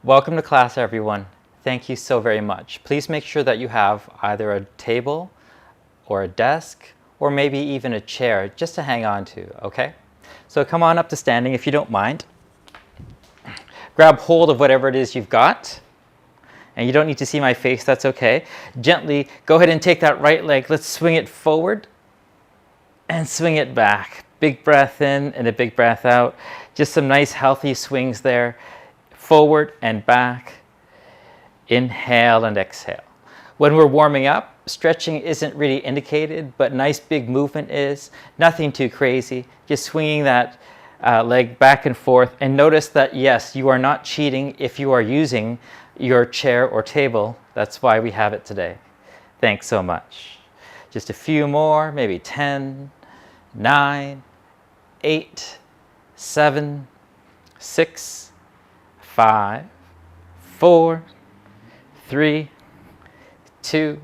Welcome to class, everyone. Thank you so very much. Please make sure that you have either a table or a desk or maybe even a chair just to hang on to, okay? So come on up to standing if you don't mind. Grab hold of whatever it is you've got. And you don't need to see my face, that's okay. Gently go ahead and take that right leg. Let's swing it forward and swing it back. Big breath in and a big breath out. Just some nice healthy swings there. Forward and back. Inhale and exhale. When we're warming up, stretching isn't really indicated, but nice big movement is. Nothing too crazy. Just swinging that leg back and forth. And notice that, yes, you are not cheating if you are using your chair or table. That's why we have it today. Thanks so much. Just a few more, maybe 10, 9, 8, 7, 6, 5, 4, 3, 2,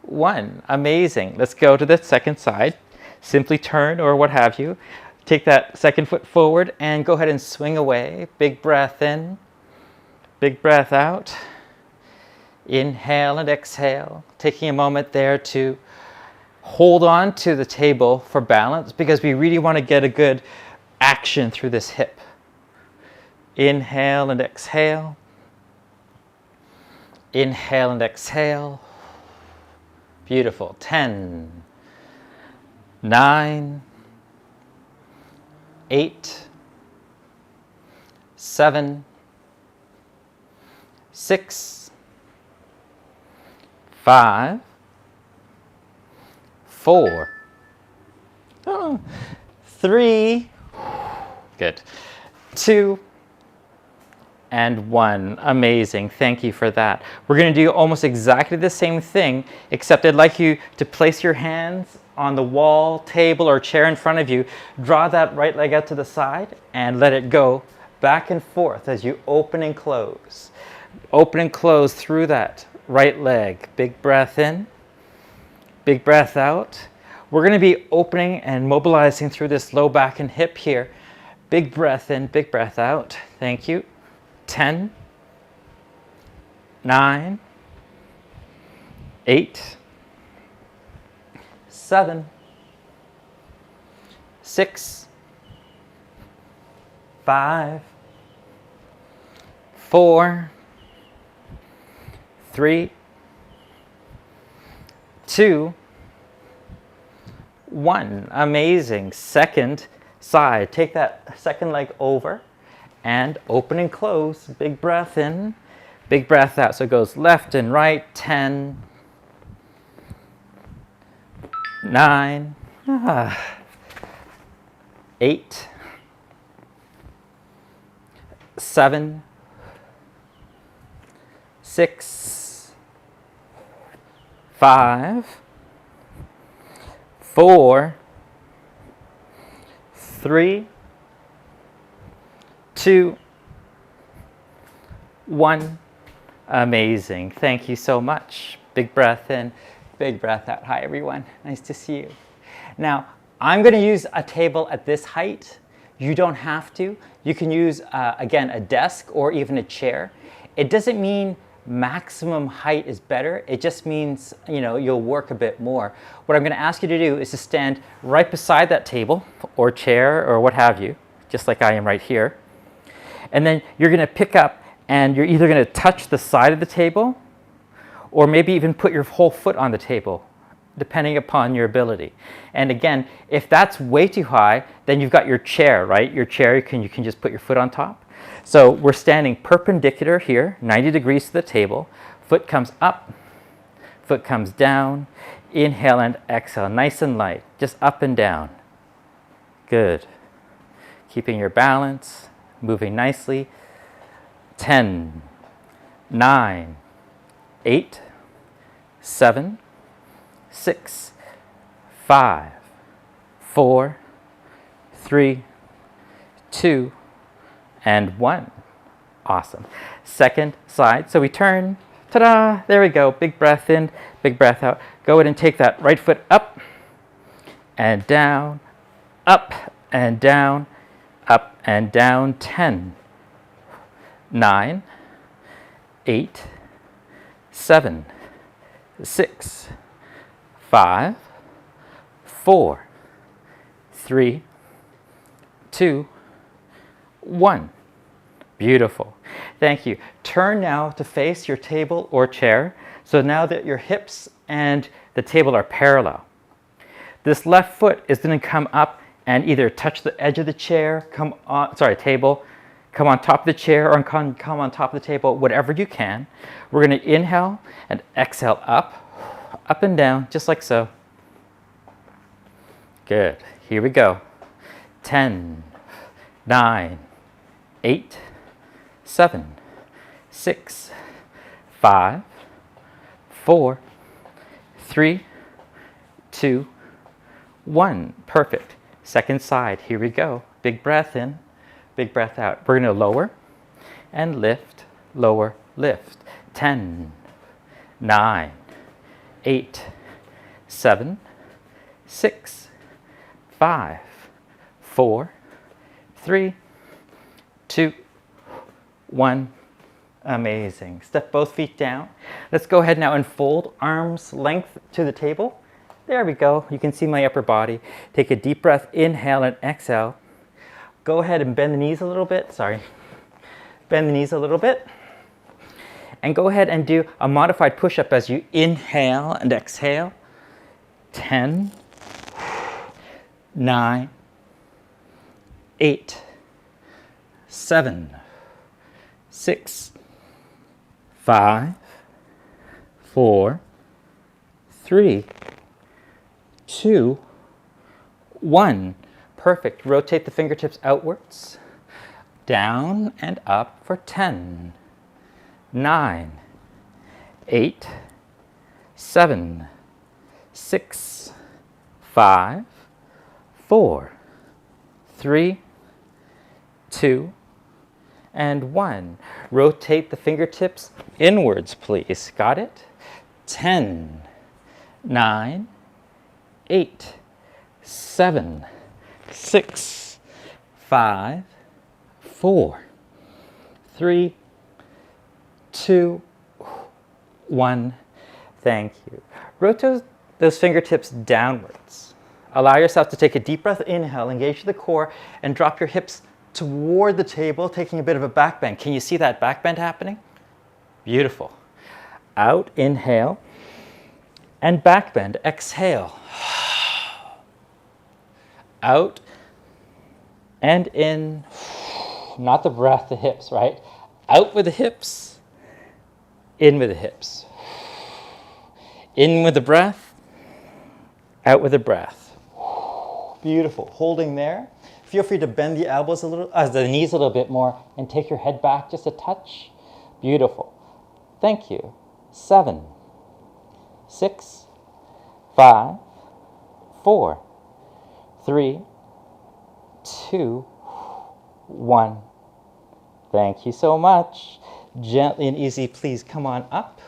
1. Amazing. Let's go to the second side. Simply turn or what have you. Take that second foot forward and go ahead and swing away. Big breath in, big breath out. Inhale and exhale. Taking a moment there to hold on to the table for balance because we really want to get a good action through this hip. Inhale and exhale. Inhale and exhale. Beautiful. 10, 9, 8, 7, 6, 5, 4, 3, good, 2, and 1. Amazing. Thank you for that. We're going to do almost exactly the same thing, except I'd like you to place your hands on the wall, table, or chair in front of you. Draw that right leg out to the side and let it go back and forth as you open and close. Open and close through that right leg. Big breath in, big breath out. We're going to be opening and mobilizing through this low back and hip here. Big breath in, big breath out. Thank you. 10, 9, 8, 7, 6, 5, 4, 3, 2, 1. Amazing. Second side. Take that second leg over and open and close. Big breath in, big breath out. So it goes left and right. 10, 9, 8, 7, 6, 5, 4, 3, 2, 1. Amazing. Thank you so much. Big breath in, big breath out. Hi, everyone. Nice to see you. Now, I'm going to use a table at this height. You don't have to. You can use, again, a desk or even a chair. It doesn't mean maximum height is better. It just means, you'll work a bit more. What I'm going to ask you to do is to stand right beside that table or chair or what have you, just like I am right here. And then you're going to pick up and you're either going to touch the side of the table or maybe even put your whole foot on the table, depending upon your ability. And again, if that's way too high, then you've got your chair, right? Your chair, you can just put your foot on top. So we're standing perpendicular here, 90 degrees to the table. Foot comes up, foot comes down. Inhale and exhale, nice and light, just up and down. Good. Keeping your balance, moving nicely. 10, 9, 8, 7, 6, 5, 4, 3, 2, and 1. Awesome. Second side. So we turn. Ta-da! There we go. Big breath in, big breath out. Go ahead and take that right foot up and down, up and down, up and down. 10, 9, 8, 7, 6, 5, 4, 3, 2, 1. Beautiful. Thank you. Turn now to face your table or chair. So now that your hips and the table are parallel. This left foot is going to come up and either touch the edge of the chair, table, come on top of the chair, or come on top of the table, whatever you can. We're going to inhale and exhale up and down, just like so. Good. Here we go. 10, 9, 8, 7, 6, 5, 4, 3, 2, 1. Perfect. Second side. Here we go. Big breath in, big breath out. We're going to lower and lift, lower, lift. 10, 9, 8, 7, 6, 5, 4, 3, 2, 1. Amazing. Step both feet down. Let's go ahead now and fold arms length to the table. There we go. You can see my upper body. Take a deep breath, inhale and exhale. Go ahead and bend the knees a little bit. Bend the knees a little bit. And go ahead and do a modified push-up as you inhale and exhale. 10, 9, 8, 7, 6, 5, 4, 3, 2, 1. Perfect. Rotate the fingertips outwards, down and up for 10, 9, 8, 7, 6, 5, 4, 3, 2, and 1. Rotate the fingertips inwards, please. Got it? 10, 9, 8, 7, 6, 5, 4, 3, 2, 1. Thank you. Rotate those fingertips downwards. Allow yourself to take a deep breath, inhale, engage the core, and drop your hips toward the table, taking a bit of a back bend. Can you see that back bend happening? Beautiful. Out, inhale, and back bend. Exhale. Out and in. Not the breath, the hips, right? Out with the hips, in with the hips. In with the breath, out with the breath. Beautiful. Holding there. Feel free to bend the elbows a little, the knees a little bit more, and take your head back just a touch. Beautiful. Thank you. 7, 6, 5, 4, 3, 2, 1. Thank you so much. Gently and easy, please come on up.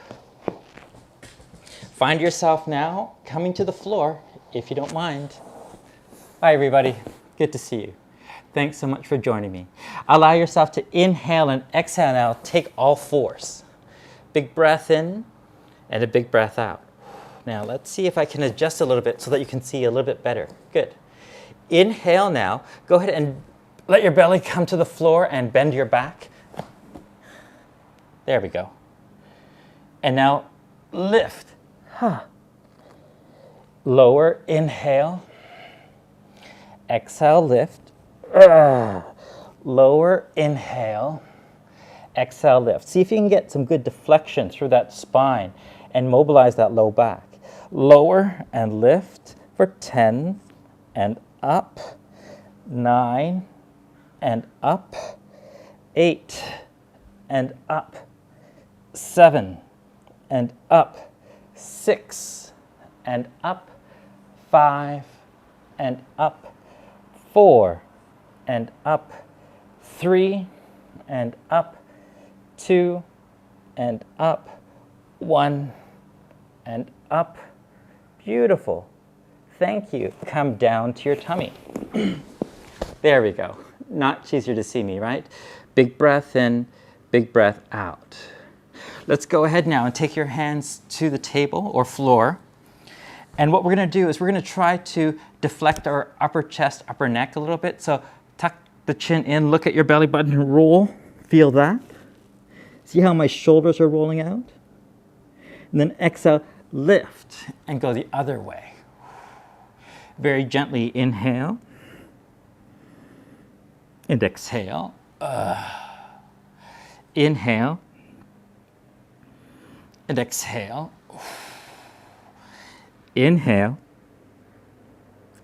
Find yourself now coming to the floor, if you don't mind. Hi, everybody. Good to see you. Thanks so much for joining me. Allow yourself to inhale and exhale now. Take all fours. Big breath in and a big breath out. Now, let's see if I can adjust a little bit so that you can see a little bit better. Good. Inhale now. Go ahead and let your belly come to the floor and bend your back. There we go. And now lift. Lower, inhale. Exhale, lift. Lower, inhale. Exhale, lift. See if you can get some good deflection through that spine and mobilize that low back. Lower and lift for 10 and up, 9 and up, 8 and up, 7 and up, 6 and up, 5 and up, 4 and up, 3 and up, 2 and up, 1 and up. Beautiful. Thank you. Come down to your tummy. There we go. Much easier to see me, right? Big breath in, big breath out. Let's go ahead now and take your hands to the table or floor. And what we're going to do is we're going to try to deflect our upper chest, upper neck a little bit. So tuck the chin in, look at your belly button and roll. Feel that. See how my shoulders are rolling out? And then exhale, lift and go the other way. Very gently inhale and exhale. Inhale and exhale. Inhale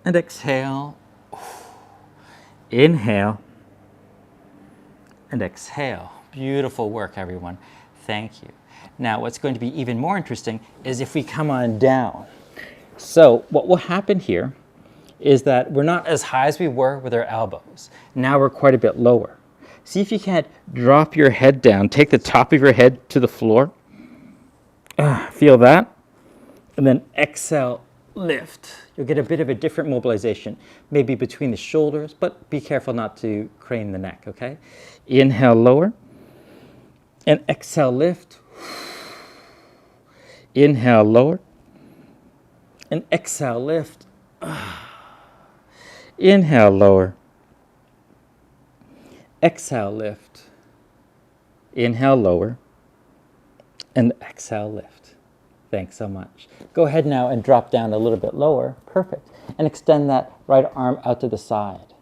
and exhale. Inhale and exhale. Beautiful work, everyone. Thank you. Now, what's going to be even more interesting is if we come on down. So what will happen here is that we're not as high as we were with our elbows. Now we're quite a bit lower. See if you can't drop your head down. Take the top of your head to the floor. Feel that? And then exhale, lift. You'll get a bit of a different mobilization, maybe between the shoulders, but be careful not to crane the neck, okay? Inhale, lower. And exhale, lift. Inhale, lower. And exhale, lift. Inhale, lower. Exhale, lift. Inhale, lower. And exhale, lift. Thanks so much. Go ahead now and drop down a little bit lower. Perfect. And extend that right arm out to the side.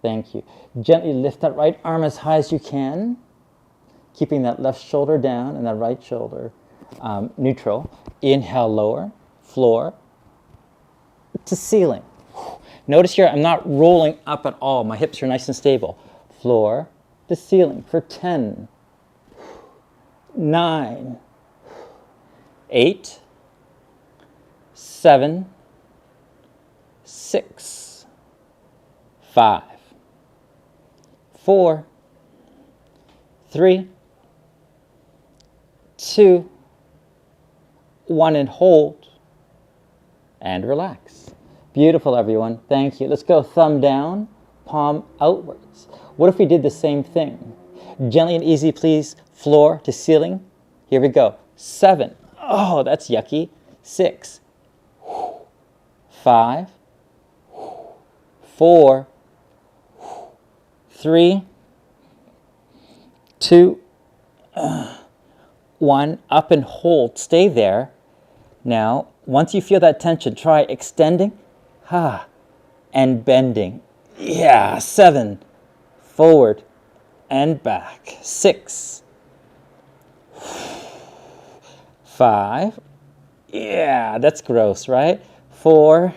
Thank you. Gently lift that right arm as high as you can, keeping that left shoulder down and that right shoulder neutral. Inhale, lower, floor to ceiling. Notice here I'm not rolling up at all. My hips are nice and stable. Floor to ceiling for 10, 9, 8, 7, 6, 5, 4, 3, 2, 1, and hold. And relax. Beautiful, everyone. Thank you. Let's go thumb down, palm outwards. What if we did the same thing? Gently and easy, please. Floor to ceiling. Here we go. 7. Oh, that's yucky. 6. 5. 4. 3. 2. 1. Up and hold. Stay there. Now, once you feel that tension, try extending and bending. Yeah, 7. Forward and back. 6. 5. Yeah, that's gross, right? 4.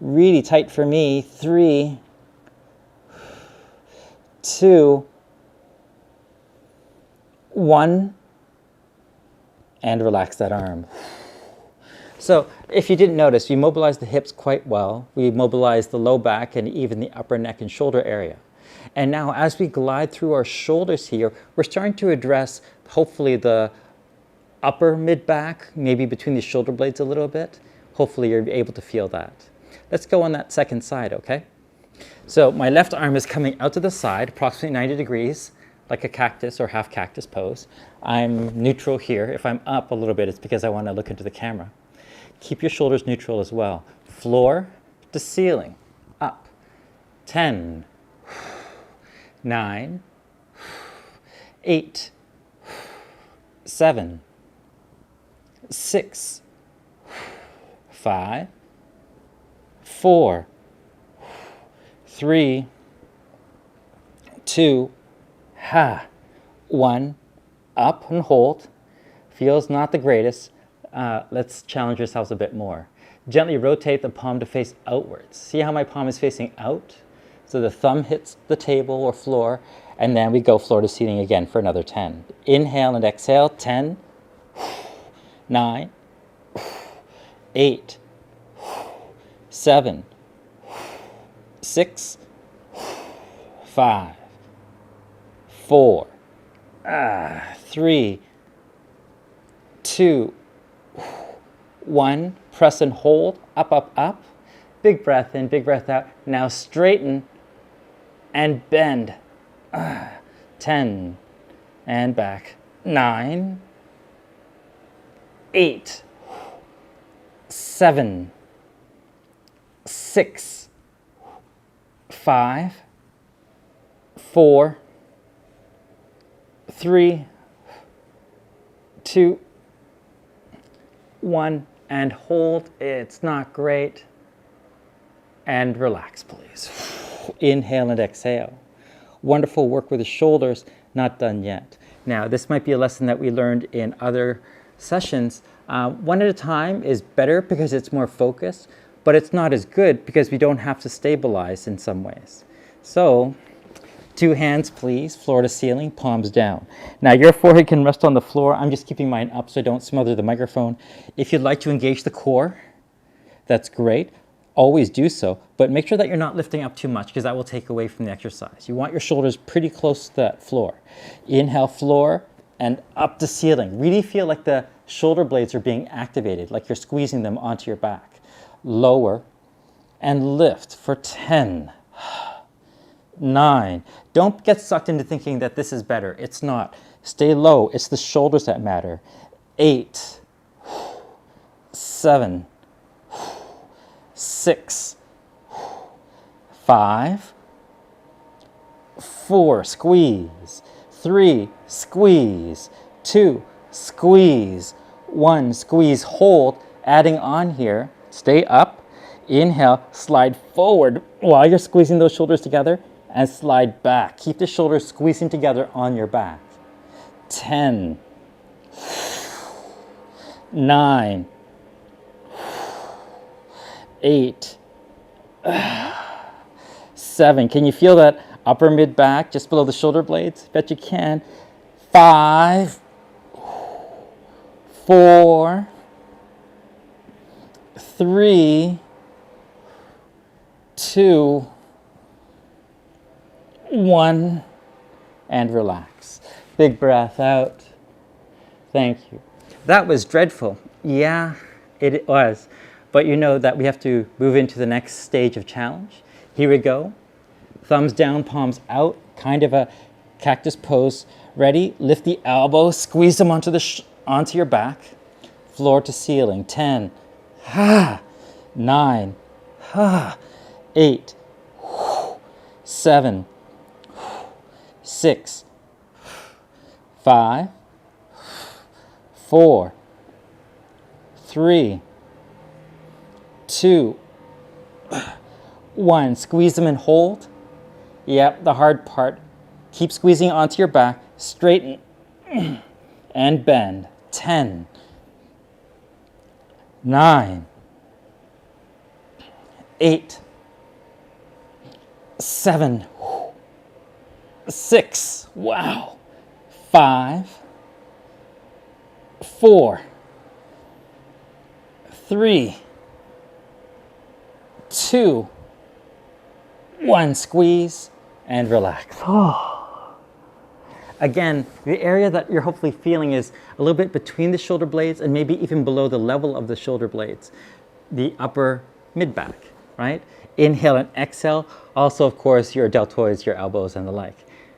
Really tight for me. 3. 2. 1. And relax that arm. So if you didn't notice, we mobilized the hips quite well. We mobilized the low back and even the upper neck and shoulder area. And now as we glide through our shoulders here, we're starting to address hopefully the upper mid-back, maybe between the shoulder blades a little bit. Hopefully you're able to feel that. Let's go on that second side, okay? So my left arm is coming out to the side, approximately 90 degrees, like a cactus or half cactus pose. I'm neutral here. If I'm up a little bit, it's because I want to look into the camera. Keep your shoulders neutral as well. Floor to ceiling, up. 10, 9, 8, 7, 6, 5, 4, 3, 2, 1. Up and hold. Feels not the greatest. Let's challenge ourselves a bit more. Gently rotate the palm to face outwards. See how my palm is facing out? So the thumb hits the table or floor, and then we go floor to ceiling again for another 10. Inhale and exhale. 10, 9, 8, 7, 6, 5, 4, 3, 2, 1. Press and hold. Up, up, up. Big breath in, big breath out. Now straighten and bend. 10 and back. 9, 8, 7, 6, 5, 4, 3, 2, 1, and hold. It's not great. And relax, please. Inhale and exhale. Wonderful work with the shoulders, not done yet. Now, this might be a lesson that we learned in other sessions. One at a time is better because it's more focused, but it's not as good because we don't have to stabilize in some ways. So, 2 hands, please, floor to ceiling, palms down. Now, your forehead can rest on the floor. I'm just keeping mine up so I don't smother the microphone. If you'd like to engage the core, that's great. Always do so, but make sure that you're not lifting up too much because that will take away from the exercise. You want your shoulders pretty close to that floor. Inhale, floor, and up to ceiling. Really feel like the shoulder blades are being activated, like you're squeezing them onto your back. Lower and lift for 10, 9. Don't get sucked into thinking that this is better. It's not. Stay low. It's the shoulders that matter. 8, 7, 6, 5, 4, squeeze, 3, squeeze, 2, squeeze, 1, squeeze, hold, adding on here, stay up, inhale, slide forward while you're squeezing those shoulders together and slide back. Keep the shoulders squeezing together on your back. 10, 9, 8, 7. Can you feel that upper mid back just below the shoulder blades? Bet you can. 5, 4, 3, 2, 1, and relax. Big breath out. Thank you. That was dreadful. Yeah, it was. But you know that we have to move into the next stage of challenge. Here we go. Thumbs down, palms out, kind of a cactus pose. Ready? Lift the elbows, squeeze them onto your back. Floor to ceiling. 10, 9, 8, 7, 6, 5, 4, 3, 2, 1. Squeeze them and hold. Yep, the hard part. Keep squeezing onto your back. Straighten and bend. 10, 9, 8, 7, 6. Wow. 5, 4, 3, 2, 1. Squeeze and relax. Again, the area that you're hopefully feeling is a little bit between the shoulder blades and maybe even below the level of the shoulder blades, the upper mid back, right? Inhale and exhale. Also, of course, your deltoids, your elbows, and the like.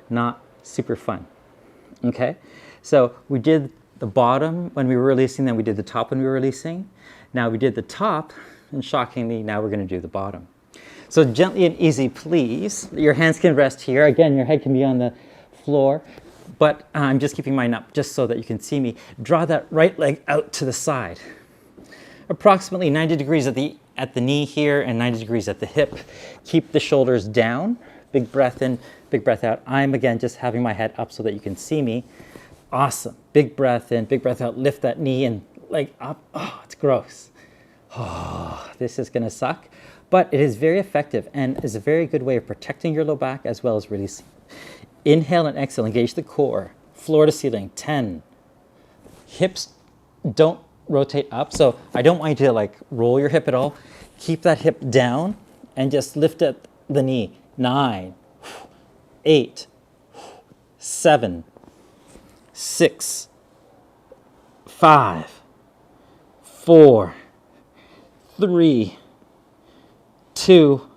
Not super fun. Okay? So we did the bottom when we were releasing, then we did the top when we were releasing. Now we did the top, and shockingly, now we're going to do the bottom. So gently and easy, please. Your hands can rest here. Again, your head can be on the floor, but I'm just keeping mine up just so that you can see me. Draw that right leg out to the side. Approximately 90 degrees at the knee here and 90 degrees at the hip. Keep the shoulders down. Big breath in, big breath out. I'm, again, just having my head up so that you can see me. Awesome. Big breath in, big breath out. Lift that knee and leg up. Oh, it's gross. Oh, this is going to suck. But it is very effective and is a very good way of protecting your low back as well as releasing. Inhale and exhale. Engage the core. Floor to ceiling. 10. Hips don't rotate up. So I don't want you to roll your hip at all. Keep that hip down and just lift at the knee. 9, 8, 7, 6, 5, 4, 3, 2,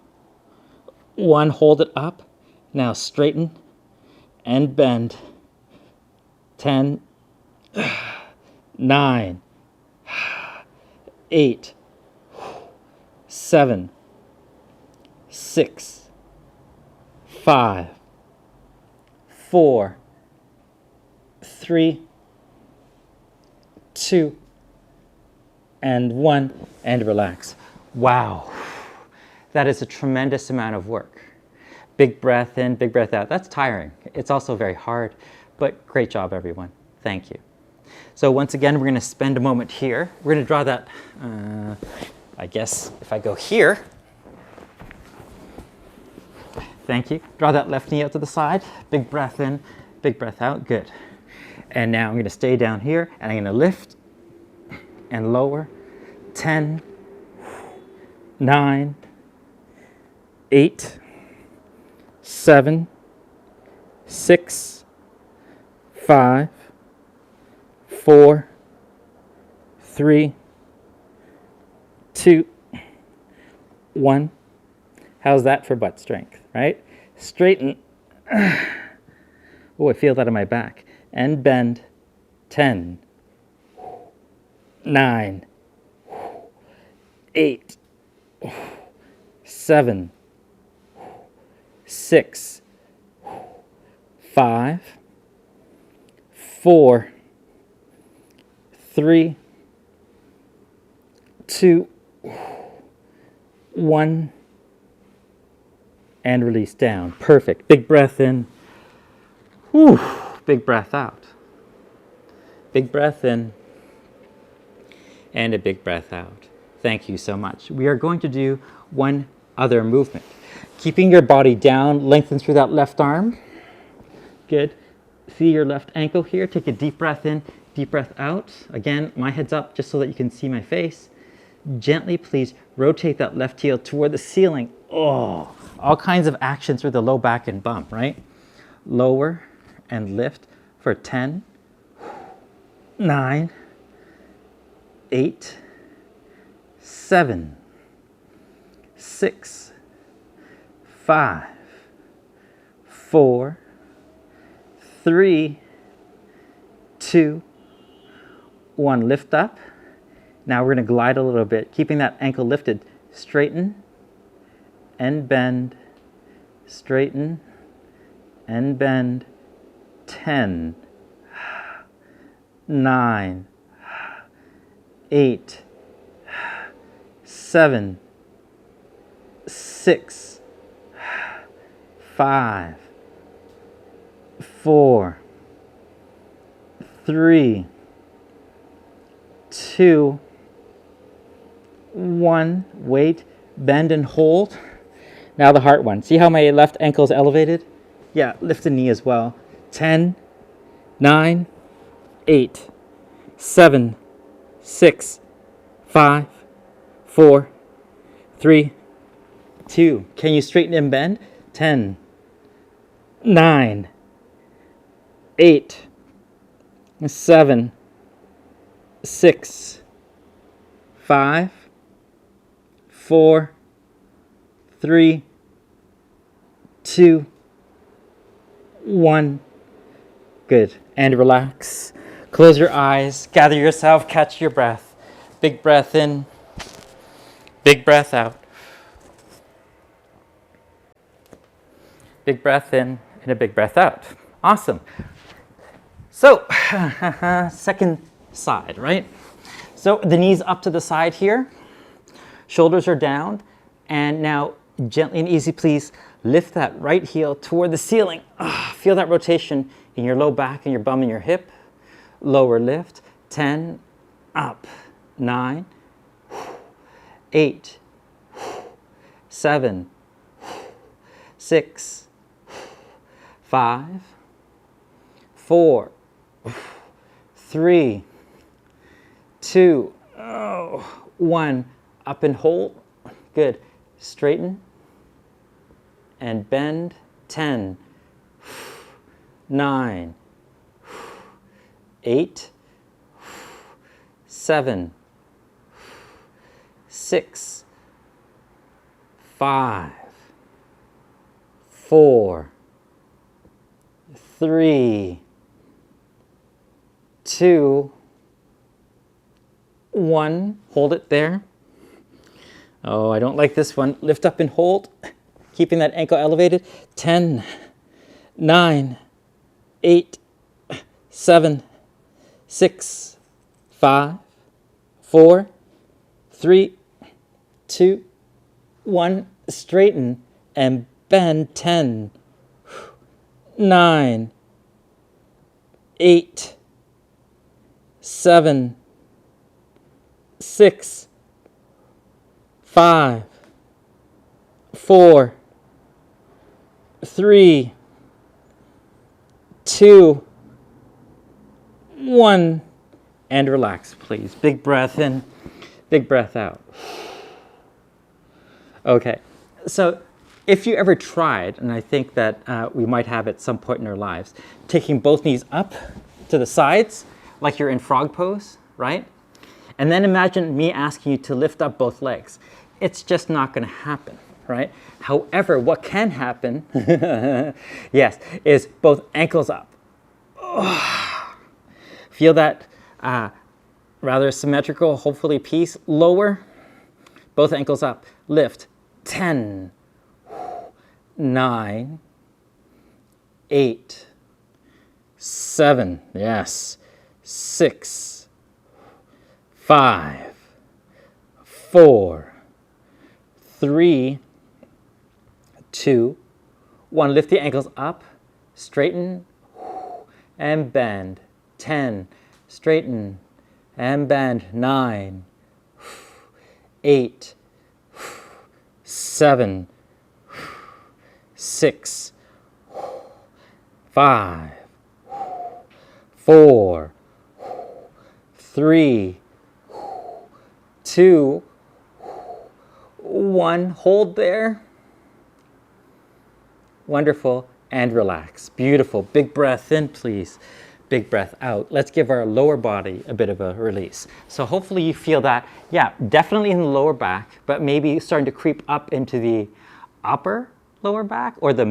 1. Hold it up. Now straighten and bend. 10, 9, 8, 7, 6, 5, 4, 3, 2, and 1, and relax. Wow, that is a tremendous amount of work. Big breath in, big breath out. That's tiring. It's also very hard, but great job, everyone. Thank you. So once again, we're going to spend a moment here. We're going to draw that, I guess if I go here, thank you. Draw that left knee out to the side. Big breath in, big breath out. Good. And now I'm going to stay down here, and I'm going to lift and lower. 10, 9, 8, 7, 6, 5, 4, 3, 2, 1. How's that for butt strength, right? Straighten. Oh, I feel that in my back. And bend. 10, 9, 8, 7, 6, 5, 4, 3, 2, 1, and release down. Perfect. Big breath in. Whew. Big breath out. Big breath in. And a big breath out. Thank you so much. We are going to do one other movement. Keeping your body down, lengthen through that left arm. Good. See your left ankle here. Take a deep breath in, deep breath out. Again, my head's up just so that you can see my face. Gently, please rotate that left heel toward the ceiling. Oh, all kinds of actions through the low back and bump, right? Lower and lift for 10, 9, 8, 7, 6, 5, 4, 3, 2, 1. Lift up. Now we're going to glide a little bit, keeping that ankle lifted. Straighten and bend. Straighten and bend. 10, 9, 8, 7, 6, 5, 4, 3, 2, 1. Wait, bend and hold. Now the heart one. See how my left ankle is elevated? Yeah, lift the knee as well. 10, 9, 8, 7, 6, 5, 4, 3, 2. Can you straighten and bend? 10, 9, 8, 7, 6, 5, 4, 3, 2, 1. Good. And relax. Close your eyes. Gather yourself. Catch your breath. Big breath in. Big breath out. Big breath in and a big breath out. Awesome. So, second side, right? So the knees up to the side here. Shoulders are down. And now, gently and easy, please lift that right heel toward the ceiling. Feel that rotation in your low back and your bum and your hip. Lower lift. 10, up. 9, 8, 7, 6, 5, 4, 3, 2, 1. Up and hold. Good. Straighten and bend. 10, 9, 8, 7, 6, 5, 4, 3, 2, 1, hold it there. Oh, I don't like this one. Lift up and hold, keeping that ankle elevated. 10, 9, 8, 7, 6, 5, 4, 3, 2, 1. Straighten and bend. 10, 9, 8, 7, 6, 5, 4, 3, 2, 1. And relax, please. Big breath in, big breath out. Okay, so if you ever tried, and I think that we might have at some point in our lives, taking both knees up to the sides, like you're in frog pose, right? And then imagine me asking you to lift up both legs. It's just not going to happen, right? However, what can happen, yes, is both ankles up. Feel that rather symmetrical, hopefully piece. Lower, both ankles up. Lift. 10, 9, 8, 7, yes, 6, 5, 4, 3, 2, 1. Lift the ankles up, straighten, and bend. 10, straighten, and bend. 9, 8, 7, 6, 5, 4, 3, 2, 1. Hold there. Wonderful. And relax. Beautiful. Big breath in, please. Big breath out. Let's give our lower body a bit of a release. So hopefully you feel that, yeah, definitely in the lower back, but maybe starting to creep up into the upper lower back or the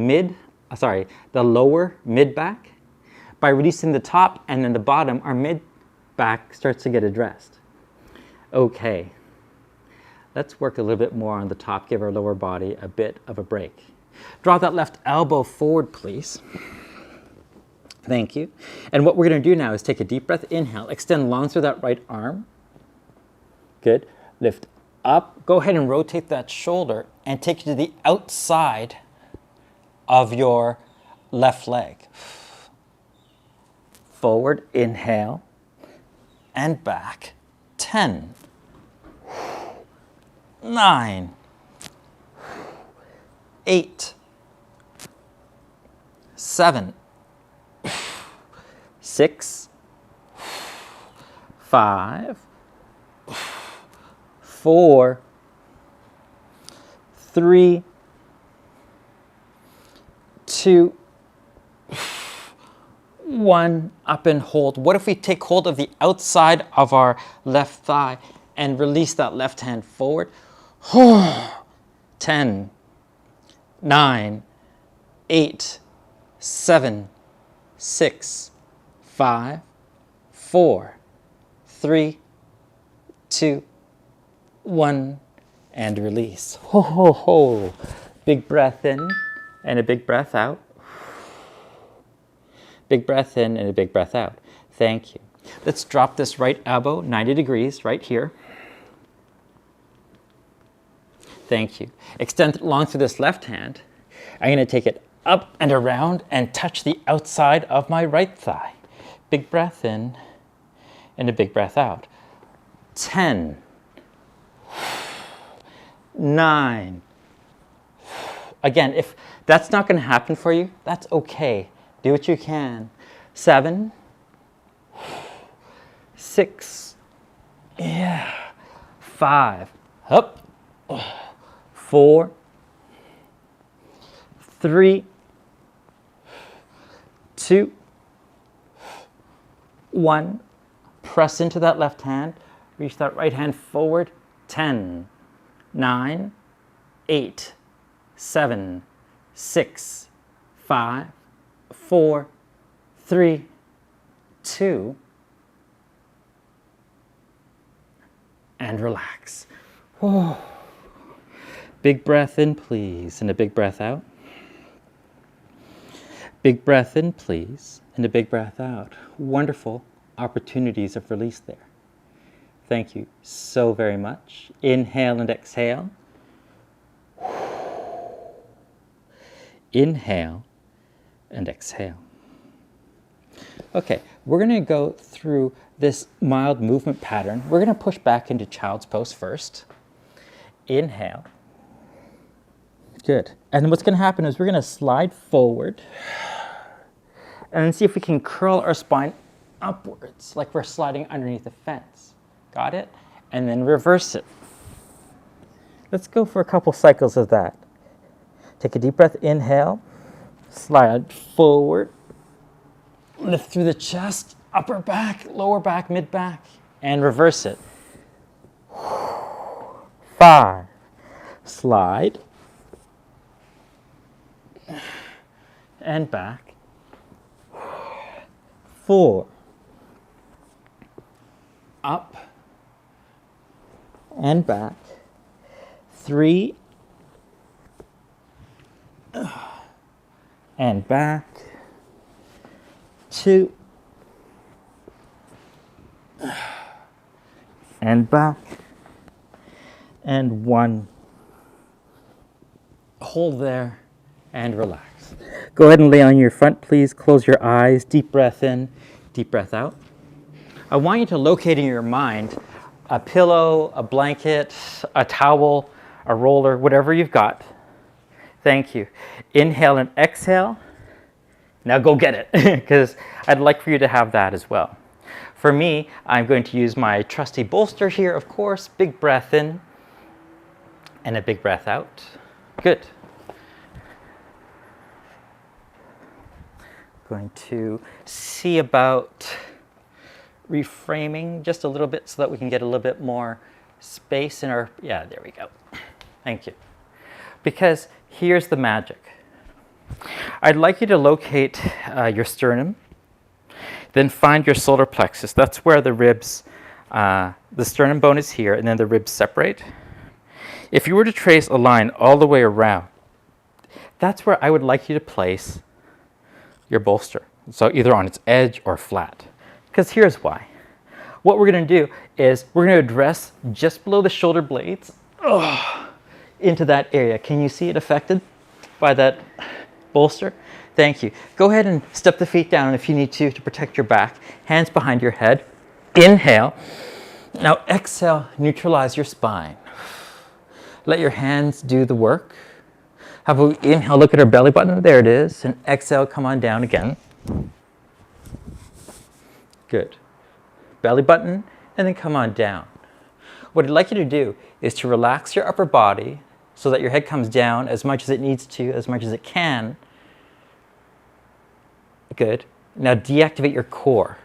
lower mid back. By releasing the top and then the bottom, our mid back starts to get addressed. Okay. Let's work a little bit more on the top, give our lower body a bit of a break. Draw that left elbow forward, please. Thank you. And what we're going to do now is take a deep breath, inhale, extend long through that right arm. Good. Lift up. Go ahead and rotate that shoulder and take it to the outside of your left leg. Forward, inhale, and back. 10, 9, 8, 7, 6, 5, 4, 3, 2, 1. Up and hold. What if we take hold of the outside of our left thigh and release that left hand forward? 10, 9, 8, 7, 6, 5, 4, 3, 2, 1, and release. Ho, ho, ho. Big breath in and a big breath out. Big breath in and a big breath out. Thank you. Let's drop this right elbow 90 degrees right here. Thank you. Extend long through this left hand. I'm going to take it up and around and touch the outside of my right thigh. Big breath in and a big breath out. 10, 9. Again, if that's not going to happen for you, that's okay. Do what you can. 7, 6, 5, up, 4, 3, 2, 1. Press into that left hand. Reach that right hand forward. 10, 9, 8, 7, 6, 5, 4, 3, 2, and relax. Oh. Big breath in, please, and a big breath out. Big breath in, please, and a big breath out. Wonderful opportunities of release there. Thank you so very much. Inhale and exhale. Inhale and exhale. Okay, we're going to go through this mild movement pattern. We're going to push back into child's pose first. Inhale. Good. And what's going to happen is we're going to slide forward and then see if we can curl our spine upwards, like we're sliding underneath a fence. Got it? And then reverse it. Let's go for a couple cycles of that. Take a deep breath, inhale, slide forward, lift through the chest, upper back, lower back, mid back, and reverse it. 5, slide, and back. 4, up, and back. 3, and back. 2, and back. And 1. Hold there and relax. Go ahead and lay on your front, please. Close your eyes. Deep breath in, deep breath out. I want you to locate in your mind a pillow, a blanket, a towel, a roller, whatever you've got. Thank you. Inhale and exhale. Now go get it, because I'd like for you to have that as well. For me, I'm going to use my trusty bolster here, of course. Big breath in and a big breath out. Good. Going to see about reframing just a little bit so that we can get a little bit more space in our, yeah, there we go. Thank you. Because here's the magic. I'd like you to locate your sternum, then find your solar plexus. That's where the ribs, the sternum bone is here, and then the ribs separate. If you were to trace a line all the way around, that's where I would like you to place your bolster. So either on its edge or flat. Because here's why. What we're going to do is we're going to address just below the shoulder blades into that area. Can you see it affected by that bolster? Thank you. Go ahead and step the feet down if you need to protect your back. Hands behind your head. Inhale. Now exhale, neutralize your spine. Let your hands do the work. How about we inhale, look at our belly button, there it is, and exhale, come on down again. Good. Belly button, and then come on down. What I'd like you to do is to relax your upper body so that your head comes down as much as it needs to, as much as it can. Good. Now deactivate your core.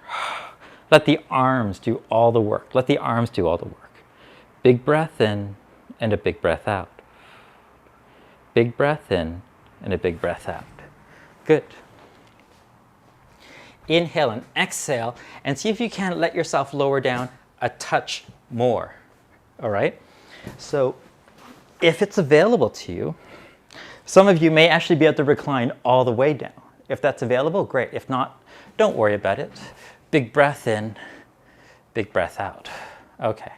Let the arms do all the work. Let the arms do all the work. Big breath in and a big breath out. Big breath in and a big breath out. Good. Inhale and exhale, and see if you can let yourself lower down a touch more. All right? So if it's available to you, some of you may actually be able to recline all the way down. If that's available, great. If not, don't worry about it. Big breath in, big breath out. Okay.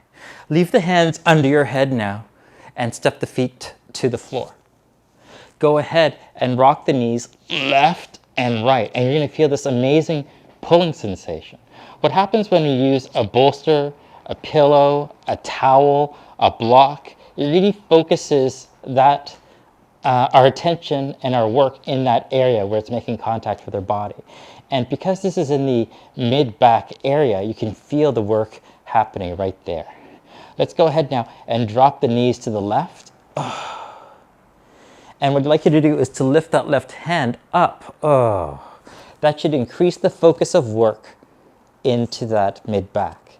Leave the hands under your head now and step the feet to the floor. Go ahead and rock the knees left and right, and you're going to feel this amazing pulling sensation. What happens when you use a bolster, a pillow, a towel, a block, it really focuses that our attention and our work in that area where it's making contact with our body. And because this is in the mid-back area, you can feel the work happening right there. Let's go ahead now and drop the knees to the left. And what I'd like you to do is to lift that left hand up. That should increase the focus of work into that mid-back.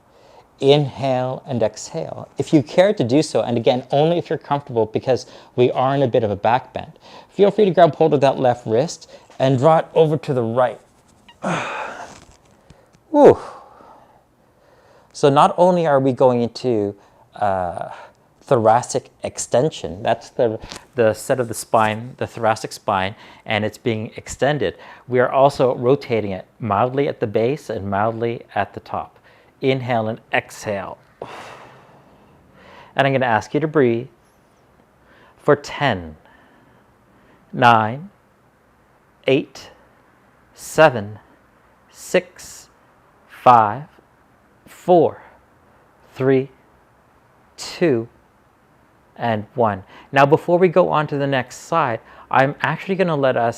Inhale and exhale. If you care to do so, and again, only if you're comfortable because we are in a bit of a back bend, feel free to grab hold of that left wrist and draw it over to the right. Whew. So not only are we going into thoracic extension. That's the set of the spine, the thoracic spine, and it's being extended. We are also rotating it mildly at the base and mildly at the top. Inhale and exhale. And I'm going to ask you to breathe for 10, 9, 8, 7, 6, 5, 4, 3, 2, and 1. Now, before we go on to the next side, I'm actually going to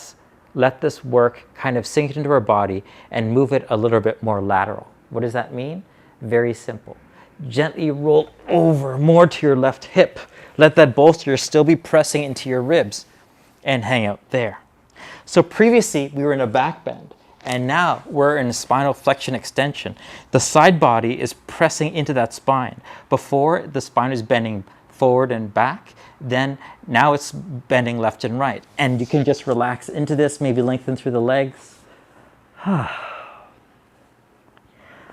let this work kind of sink into our body and move it a little bit more lateral. What does that mean? Very simple. Gently roll over more to your left hip. Let that bolster still be pressing into your ribs and hang out there. So previously we were in a back bend, and now we're in a spinal flexion extension. The side body is pressing into that spine. Before, the spine is bending forward and back, then now it's bending left and right. And you can just relax into this, maybe lengthen through the legs.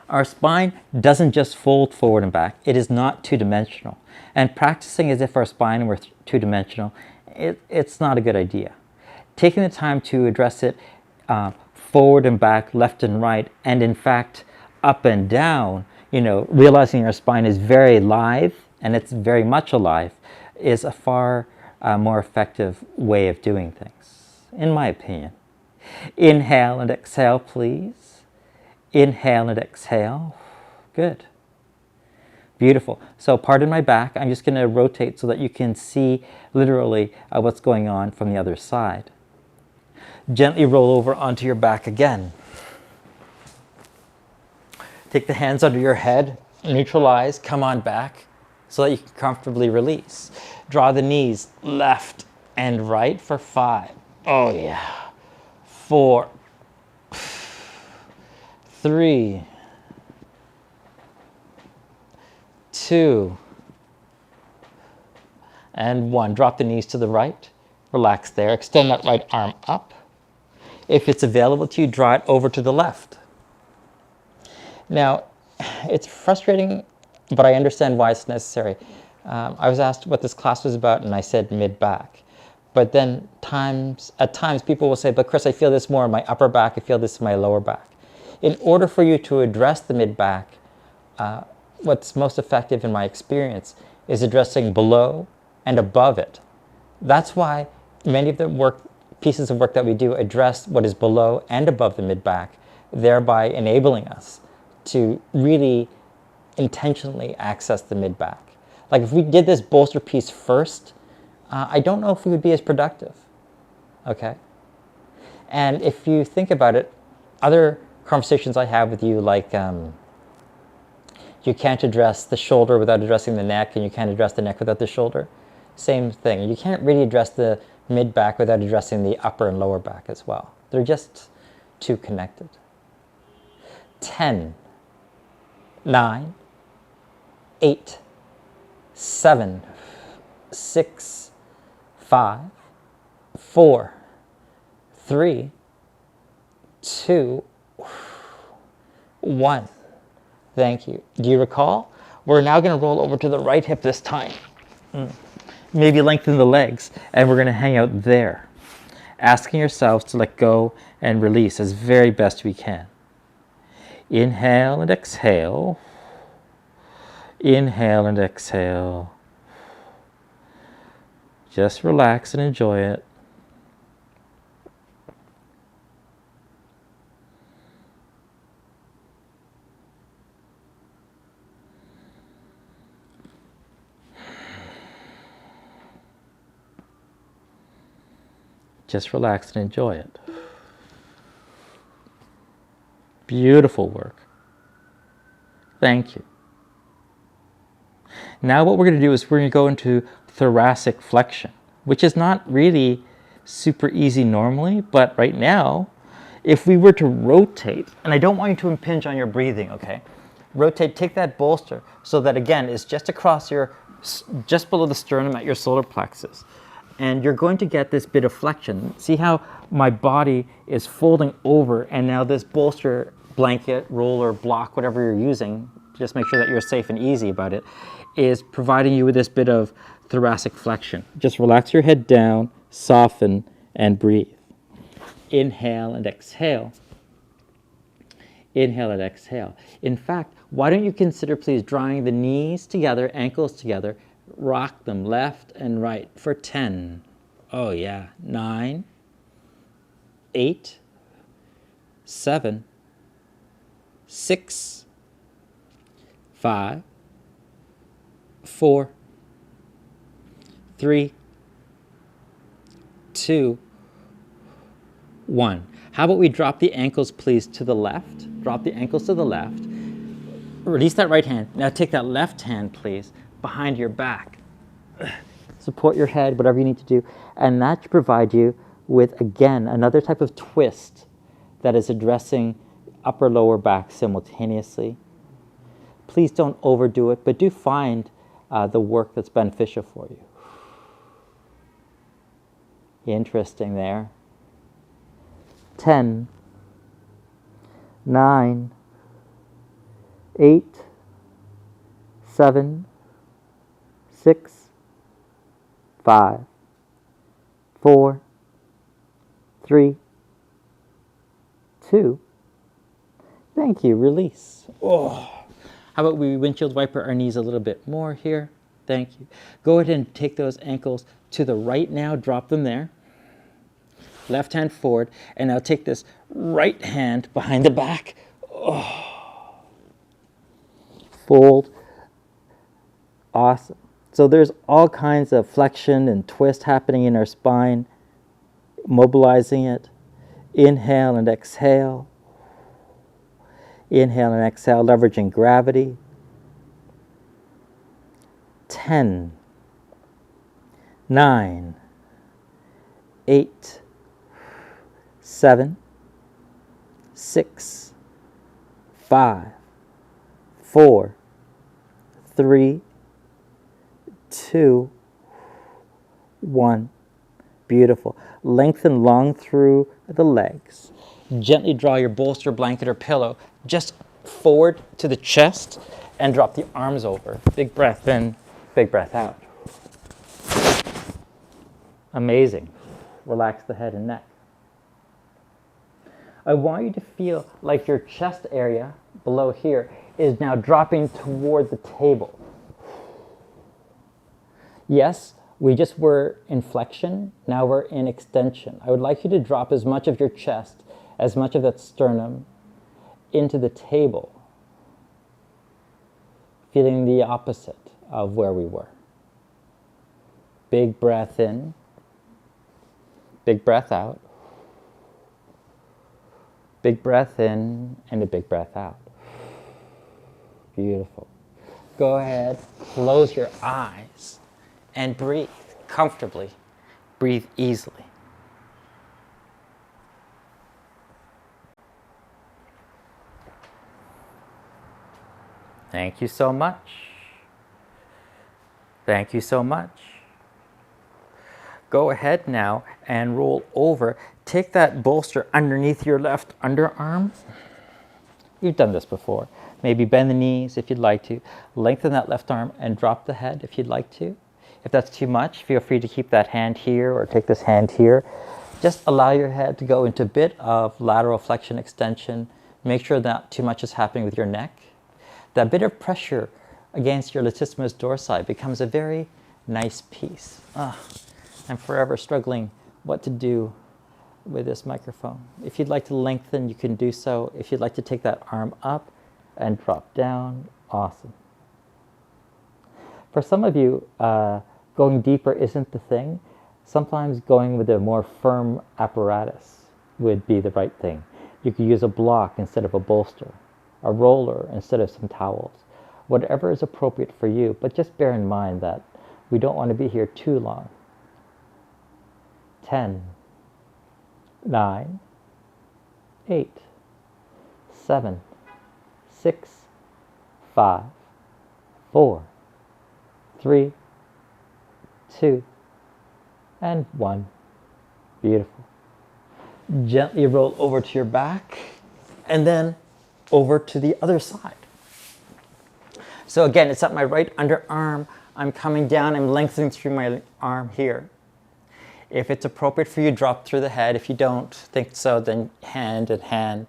Our spine doesn't just fold forward and back. It is not two-dimensional. And practicing as if our spine were two-dimensional, it's not a good idea. Taking the time to address it forward and back, left and right, and in fact up and down, realizing our spine is very live and it's very much alive, is a far more effective way of doing things, in my opinion. Inhale and exhale, please. Inhale and exhale. Good. Beautiful. So pardon my back. I'm just going to rotate so that you can see literally what's going on from the other side. Gently roll over onto your back again. Take the hands under your head, neutralize, come on back so that you can comfortably release. Draw the knees left and right for 5. Oh yeah. 4, 3, 2, and 1. Drop the knees to the right. Relax there. Extend that right arm up. If it's available to you, draw it over to the left. Now, it's frustrating, but I understand why it's necessary. I was asked what this class was about, and I said mid-back. But then at times people will say, but Chris, I feel this more in my upper back, I feel this in my lower back. In order for you to address the mid-back, what's most effective in my experience is addressing below and above it. That's why many of the pieces of work that we do address what is below and above the mid-back, thereby enabling us to really intentionally access the mid-back. Like if we did this bolster piece first, I don't know if we would be as productive, okay? And if you think about it, other conversations I have with you, like you can't address the shoulder without addressing the neck, and you can't address the neck without the shoulder. Same thing. You can't really address the mid-back without addressing the upper and lower back as well. They're just too connected. 10, 9, 8, 7, 6, 5, 4, 3, 2, 1. Thank you. Do you recall? We're now going to roll over to the right hip this time. Maybe lengthen the legs, and we're going to hang out there. Asking yourselves to let go and release as very best we can. Inhale and exhale. Inhale and exhale. Just relax and enjoy it. Just relax and enjoy it. Beautiful work. Thank you. Now what we're going to do is we're going to go into thoracic flexion, which is not really super easy normally, but right now, if we were to rotate, and I don't want you to impinge on your breathing, okay? Rotate, take that bolster so that again, it's just across just below the sternum at your solar plexus. And you're going to get this bit of flexion. See how my body is folding over, and now this bolster, blanket, roller, block, whatever you're using, just make sure that you're safe and easy about it, is providing you with this bit of thoracic flexion. Just relax your head down, soften, and breathe. Inhale and exhale. Inhale and exhale. In fact, why don't you consider please drawing the knees together, ankles together, rock them left and right for 10. Oh yeah, 9, 8, 7, 6, 5, 4, 3, 2, 1. How about we drop the ankles, please, to the left? Drop the ankles to the left. Release that right hand. Now take that left hand, please, behind your back. Support your head, whatever you need to do. And that should provide you with, again, another type of twist that is addressing upper lower back simultaneously. Please don't overdo it, but do find the work that's beneficial for you. Interesting there. 10, 9, 8, 7, 6, 5, 4, 3, 2. Thank you. Release. Oh. How about we windshield wiper our knees a little bit more here? Thank you. Go ahead and take those ankles to the right now. Drop them there. Left hand forward. And now take this right hand behind the back. Oh. Fold. Awesome. So there's all kinds of flexion and twist happening in our spine. Mobilizing it. Inhale and exhale. Inhale and exhale, leveraging gravity. 10, 9, 8, 7, 6, 5, 4, 3, 2, 1. Beautiful. Lengthen long through the legs. Gently draw your bolster, blanket, or pillow just forward to the chest and drop the arms over. Big breath in, big breath out. Amazing. Relax the head and neck. I want you to feel like your chest area below here is now dropping toward the table. Yes, we just were in flexion, now we're in extension. I would like you to drop as much of your chest, as much of that sternum into the table, feeling the opposite of where we were. Big breath in, big breath out, big breath in, and a big breath out. Beautiful. Go ahead, close your eyes, and breathe comfortably. Breathe easily. Thank you so much. Thank you so much. Go ahead now and roll over. Take that bolster underneath your left underarm. You've done this before. Maybe bend the knees if you'd like to. Lengthen that left arm and drop the head if you'd like to. If that's too much, feel free to keep that hand here or take this hand here. Just allow your head to go into a bit of lateral flexion extension. Make sure that too much is happening with your neck. That bit of pressure against your latissimus dorsi becomes a very nice piece. I'm forever struggling what to do with this microphone. If you'd like to lengthen, you can do so. If you'd like to take that arm up and drop down, awesome. For some of you, going deeper isn't the thing. Sometimes going with a more firm apparatus would be the right thing. You could use a block instead of a bolster, a roller instead of some towels, whatever is appropriate for you. But just bear in mind that we don't want to be here too long. 10, 9, 8, 7, 6, 5, 4, 3, 2, and 1. Beautiful. Gently roll over to your back and then over to the other side. So again, it's at my right underarm. I'm coming down, I'm lengthening through my arm here. If it's appropriate for you, drop through the head. If you don't think so, then hand and hand.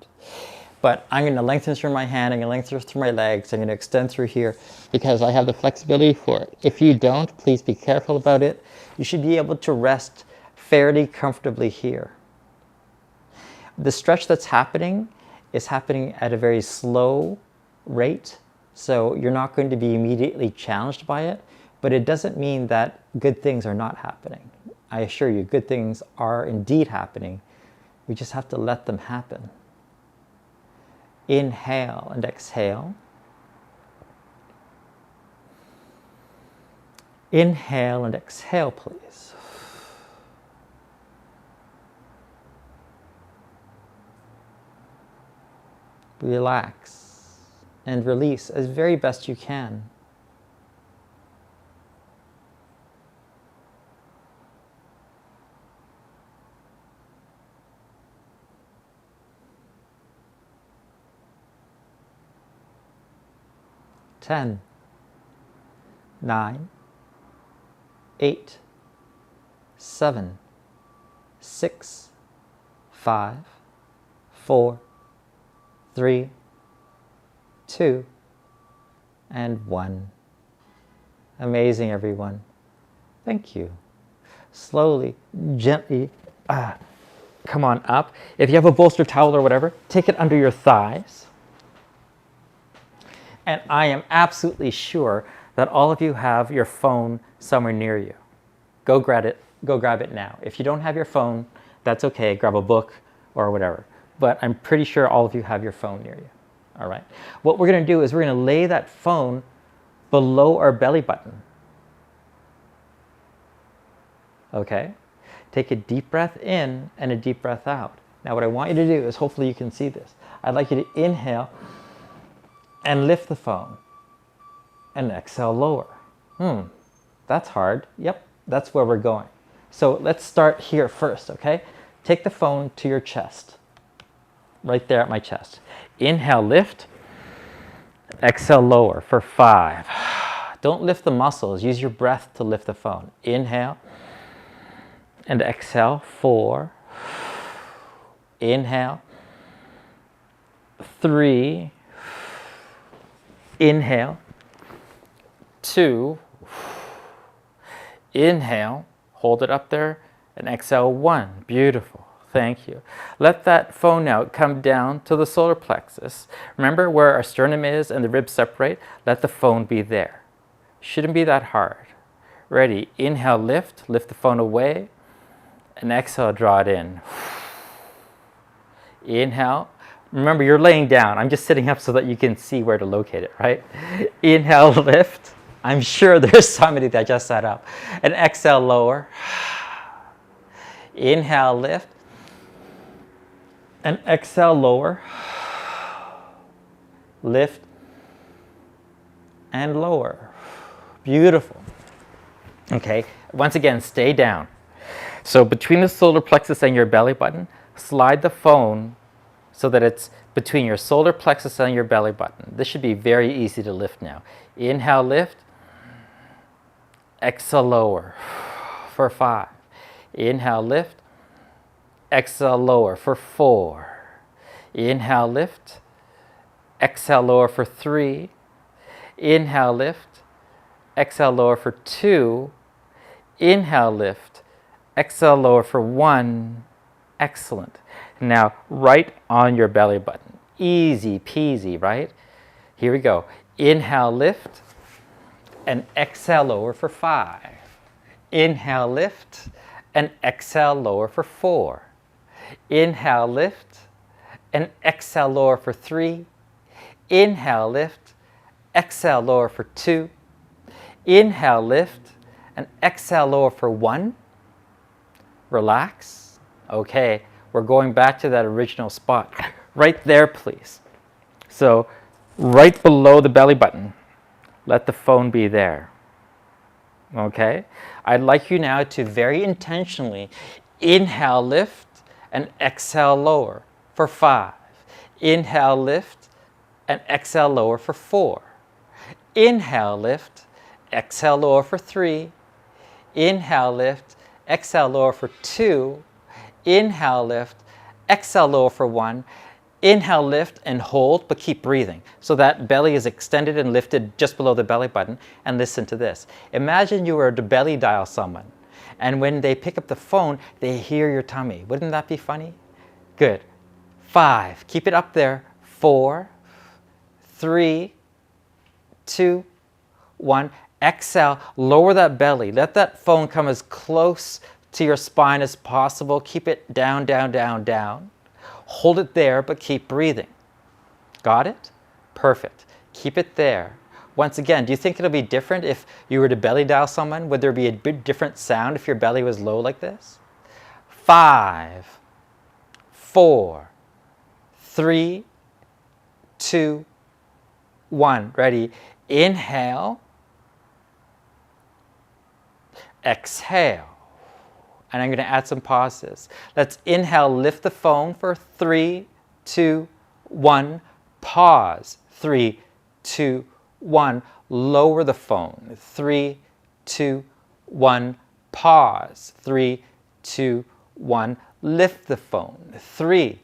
But I'm going to lengthen through my hand, I'm going to lengthen through my legs, I'm going to extend through here because I have the flexibility for it. If you don't, please be careful about it. You should be able to rest fairly comfortably here. The stretch that's happening is happening at a very slow rate, so you're not going to be immediately challenged by it, but it doesn't mean that good things are not happening. I assure you, good things are indeed happening. We just have to let them happen. Inhale and exhale. Inhale and exhale, please. Relax and release as very best you can. Ten, 9, 8, 7, 6, 5, 4, 3, 2, and 1. Amazing, everyone. Thank you. Slowly, gently, come on up. If you have a bolster towel or whatever, take it under your thighs. And I am absolutely sure that all of you have your phone somewhere near you. Go grab it now. If you don't have your phone, that's okay. Grab a book or whatever. But I'm pretty sure all of you have your phone near you. All right. What we're going to do is we're going to lay that phone below our belly button. Okay? Take a deep breath in and a deep breath out. Now what I want you to do is, hopefully you can see this. I'd like you to inhale and lift the phone and exhale lower. That's hard. Yep, that's where we're going. So let's start here first, okay? Take the phone to your chest, right there at my chest. Inhale, lift, exhale, lower for 5. Don't lift the muscles, use your breath to lift the phone. Inhale and exhale, 4. Inhale, 3. Inhale, 2. Inhale, hold it up there, and exhale, 1. Beautiful. Thank you. Let that phone now come down to the solar plexus. Remember where our sternum is and the ribs separate? Let the phone be there. Shouldn't be that hard. Ready? Inhale, lift the phone away, and exhale, draw it in. Inhale. Remember, you're laying down. I'm just sitting up so that you can see where to locate it, right? Inhale, lift. I'm sure there's somebody that just sat up. And exhale, lower. Inhale, lift. And exhale, lower. Lift. And lower. Beautiful. Okay, once again, stay down. So between the solar plexus and your belly button, slide the phone so that it's between your solar plexus and your belly button. This should be very easy to lift now. Inhale, lift. Exhale, lower for 5. Inhale, lift. Exhale, lower for 4. Inhale, lift. Exhale, lower for 3. Inhale, lift. Exhale, lower for 2. Inhale, lift. Exhale, lower for 1. Excellent. Now, right on your belly button. Easy peasy, right? Here we go. Inhale, lift, and exhale, lower for 5. Inhale, lift, and exhale, lower for 4. Inhale, lift, and exhale, lower for 3. Inhale, lift, exhale, lower for 2. Inhale, lift, and exhale, lower for 1. Relax. Okay. We're going back to that original spot. Right there, please. So right below the belly button, let the phone be there. Okay? I'd like you now to very intentionally inhale, lift, and exhale, lower for 5. Inhale, lift, and exhale, lower for 4. Inhale, lift. Exhale, lower for 3. Inhale, lift. Exhale, lower for 2. Inhale, lift. Exhale, lower for 1. Inhale, lift and hold, but keep breathing. So that belly is extended and lifted just below the belly button. And listen to this. Imagine you were to belly dial someone, and when they pick up the phone, they hear your tummy. Wouldn't that be funny? Good. 5. Keep it up there. 4, 3, 2, 1. Exhale. Lower that belly. Let that phone come as close to your spine as possible. Keep it down, down, down, down. Hold it there, but keep breathing. Got it? Perfect. Keep it there. Once again, do you think it'll be different if you were to belly dial someone? Would there be a bit different sound if your belly was low like this? 5, 4, 3, 2, 1. Ready? Inhale. Exhale. And I'm going to add some pauses. Let's inhale, lift the phone for 3, 2, 1. Pause. 3, 2, 1. Lower the phone. 3, 2, 1. Pause. 3, 2, 1. Lift the phone. 3,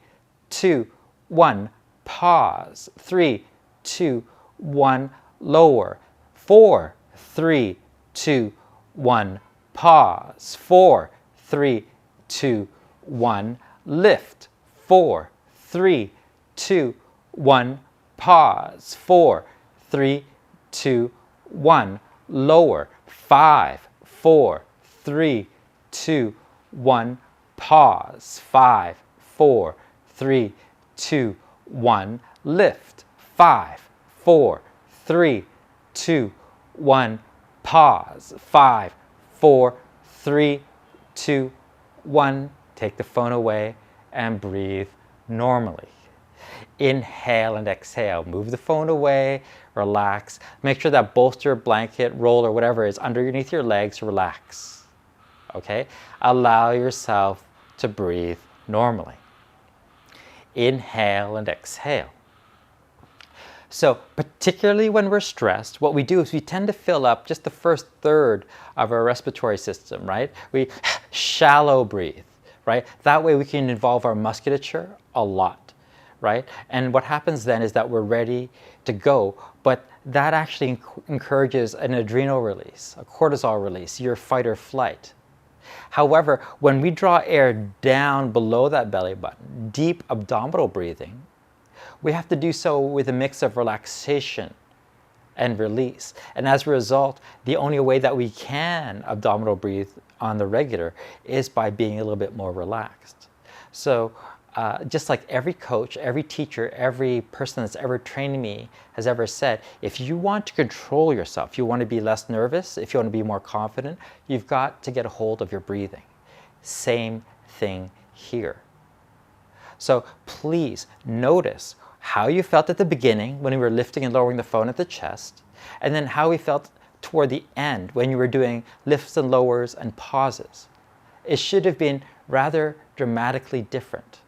2, 1. Pause. 3, 2, 1. Lower. 4, 3, 2, 1. Pause. 4, 3, 2, 1. Lift. 4, 3, 2, 1. Pause. 4, 3, 2, 1. Lower. 5, 4, 3, 2, 1. Pause. 5, 4, 3, 2, 1. Lift. 5, 4, 3, 2, 1. Pause. 5, 4, 3, 2, 1. Take the phone away and breathe normally. Inhale and exhale. Move the phone away. Relax. Make sure that bolster, blanket, roll, or whatever is underneath your legs, relax. Okay? Allow yourself to breathe normally. Inhale and exhale. So particularly when we're stressed, what we do is we tend to fill up just the first third of our respiratory system, right? We shallow breathe, right? That way we can involve our musculature a lot, right? And what happens then is that we're ready to go, but that actually encourages an adrenal release, a cortisol release, your fight or flight. However, when we draw air down below that belly button, deep abdominal breathing, we have to do so with a mix of relaxation and release. And as a result, the only way that we can abdominal breathe on the regular is by being a little bit more relaxed. So just like every coach, every teacher, every person that's ever trained me has ever said, if you want to control yourself, if you want to be less nervous, if you want to be more confident, you've got to get a hold of your breathing. Same thing here. So please notice how you felt at the beginning when you were lifting and lowering the phone at the chest, and then how we felt toward the end when you were doing lifts and lowers and pauses. It should have been rather dramatically different,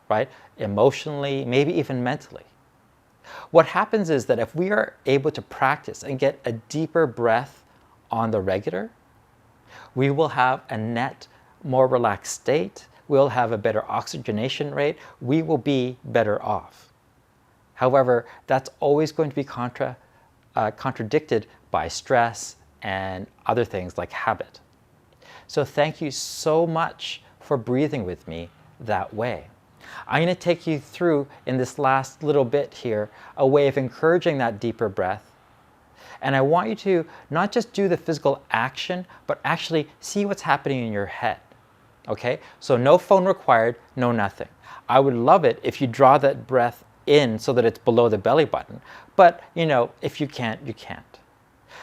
right? Emotionally, maybe even mentally. What happens is that if we are able to practice and get a deeper breath on the regular, we will have a net more relaxed state, we'll have a better oxygenation rate, we will be better off. However, that's always going to be contradicted by stress and other things like habit. So thank you so much for breathing with me that way. I'm going to take you through, in this last little bit here, a way of encouraging that deeper breath. And I want you to not just do the physical action, but actually see what's happening in your head. Okay? So no phone required, no nothing. I would love it if you draw that breath in so that it's below the belly button. But, you know, if you can't, you can't.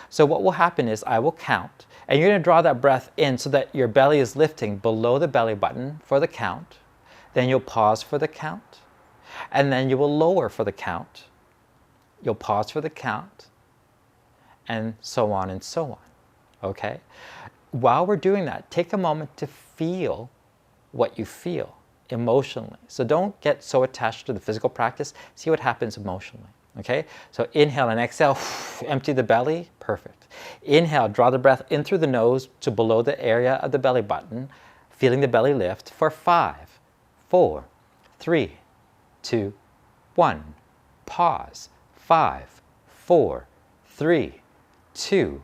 So what will happen is I will count, and you're going to draw that breath in so that your belly is lifting below the belly button for the count. Then you'll pause for the count, and then you will lower for the count. You'll pause for the count, and so on and so on. Okay? While we're doing that, take a moment to feel what you feel emotionally. So don't get so attached to the physical practice. See what happens emotionally. Okay, so inhale and exhale, empty the belly, perfect. Inhale, draw the breath in through the nose to below the area of the belly button, feeling the belly lift for 5, 4, 3, 2, 1. Pause. 5, 4, 3, 2,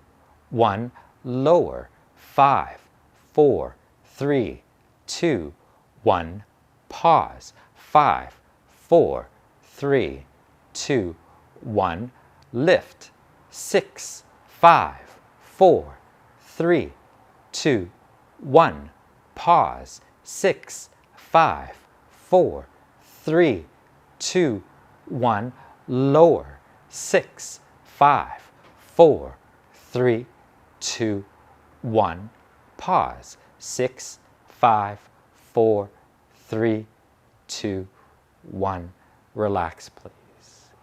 1. Lower. 5, 4, 3, 2, 1. Pause. 5, 4, 3, 2, 1. Lift. 6, 5, 4, 3, 2, 1. Pause. 6, 5, 4, 3, 2, 1. Lower. 6, 5, 4, 3, 2, 1. Pause. 6, 5, 4, 3, 2, 1. Relax, please.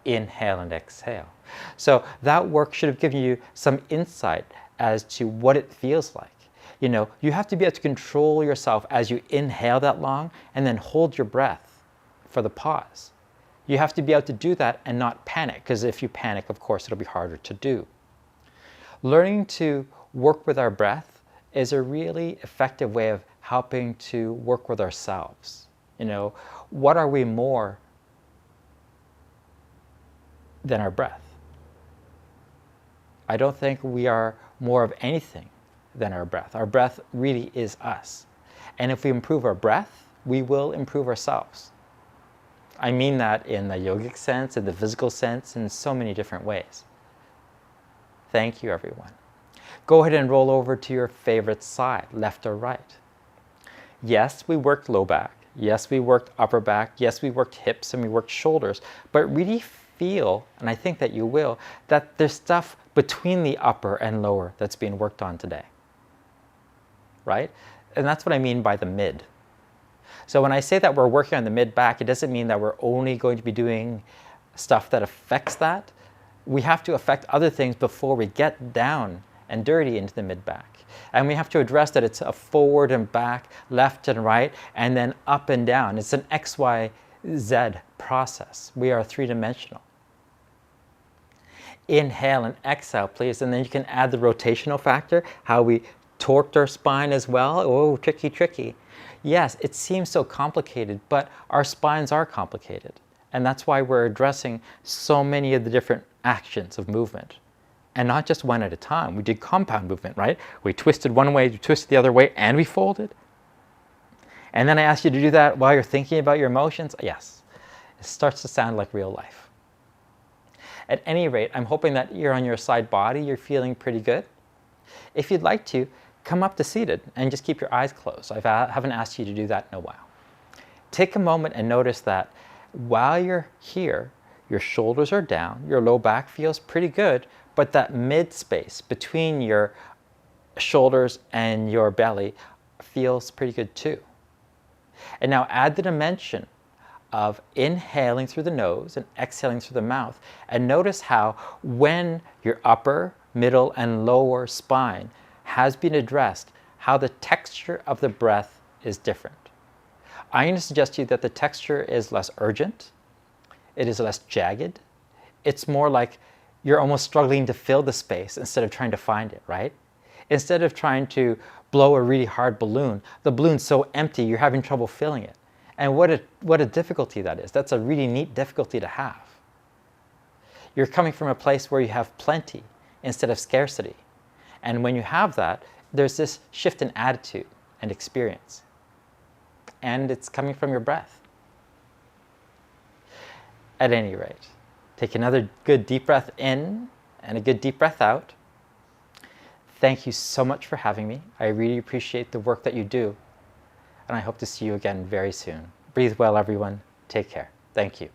Inhale and exhale. So that work should have given you some insight as to what it feels like. You know, you have to be able to control yourself as you inhale that long and then hold your breath for the pause. You have to be able to do that and not panic, because if you panic, of course, it'll be harder to do. Learning to work with our breath is a really effective way of helping to work with ourselves. You know, what are we more than our breath? I don't think we are more of anything than our breath. Our breath really is us. And if we improve our breath, we will improve ourselves. I mean that in the yogic sense, in the physical sense, in so many different ways. Thank you, everyone. Go ahead and roll over to your favorite side, left or right. Yes, we worked low back. Yes, we worked upper back. Yes, we worked hips and we worked shoulders. But really feel, and I think that you will, that there's stuff between the upper and lower that's being worked on today. Right? And that's what I mean by the mid. So when I say that we're working on the mid back, it doesn't mean that we're only going to be doing stuff that affects that. We have to affect other things before we get down and dirty into the mid back. And we have to address that it's a forward and back, left and right, and then up and down. It's an X, Y, Z process. We are three-dimensional. Inhale and exhale, please. And then you can add the rotational factor, how we torqued our spine as well. Oh, tricky, tricky. Yes, it seems so complicated, but our spines are complicated. And that's why we're addressing so many of the different actions of movement. And not just one at a time. We did compound movement, right? We twisted one way, we twisted the other way, and we folded. And then I asked you to do that while you're thinking about your emotions. Yes, it starts to sound like real life. At any rate, I'm hoping that you're on your side body, you're feeling pretty good. If you'd like to, come up to seated and just keep your eyes closed. I haven't asked you to do that in a while. Take a moment and notice that while you're here, your shoulders are down, your low back feels pretty good, but that mid space between your shoulders and your belly feels pretty good too. And now add the dimension of inhaling through the nose and exhaling through the mouth, and notice how when your upper, middle, and lower spine has been addressed, how the texture of the breath is different. I'm going to suggest to you that the texture is less urgent, it is less jagged, it's more like you're almost struggling to fill the space instead of trying to find it, right? Instead of trying to blow a really hard balloon, the balloon's so empty you're having trouble filling it. And what a difficulty that is. That's a really neat difficulty to have. You're coming from a place where you have plenty instead of scarcity. And when you have that, there's this shift in attitude and experience. And it's coming from your breath. At any rate, take another good deep breath in and a good deep breath out. Thank you so much for having me. I really appreciate the work that you do. And I hope to see you again very soon. Breathe well, everyone. Take care. Thank you.